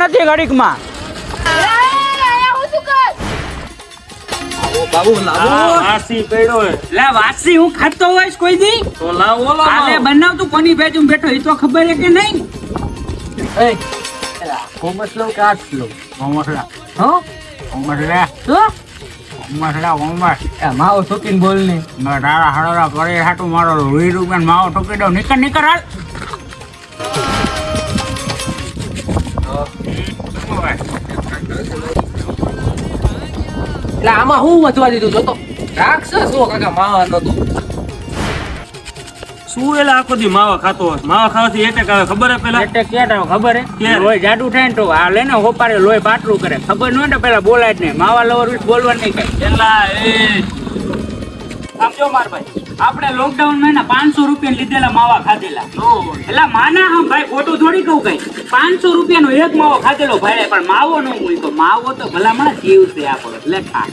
નથી ઘડીકમાં. બાબુ લાવો વાસી પડ્યો હે. લે વાસી હું ખાતો હોઈશ કોઈ દી? તો લાવો ઓલો આલે બનાવ તું કોની ભેજું બેઠો એ તો ખબર હે કે નહીં? એ કોમસ લો કે આઠ લો ઓમસડા હો ઓમસડા તો ઓમસડા ઓમસ એ માવો ઠોકીને બોલ ને ના તારા હળરા પરે હાટું મારો 20 રૂપિયા માવો ઠોકી દઉં. નીકળ નીકળ હાલ. એટલે આમાં હું વધવા દીધું જોતો રાક્ષસ હો કાકા માવા નતો શું એલા આખો દી માવા ખાતો હોય? માવા ખાવાથી એટેક આવે ખબર હે પેલા? એટલે કેટા ખબર હે કે? લોહી જાડું થાય ને તો આ લેને હોપારે લોહી પાટલું કરે. ખબર ન હોય ને પેલા બોલાય જ નહીં. માવા લવર વિશે બોલવાનું નહીં કઈ. એલા એ સમજો માર ભાઈ, આપણે લોકડાઉન માં 500 રૂપિયા લીધેલા માવા ખાધેલા. એટલે માના હા ભાઈ, ખોટું થોડી કહું કઈ. 500 રૂપિયાનો એક માવો ખાધેલો ભાઈ, પણ માવો ન મૂક્યો. માવો તો ભલામણ જીવ છે આપણો. એટલે ખા.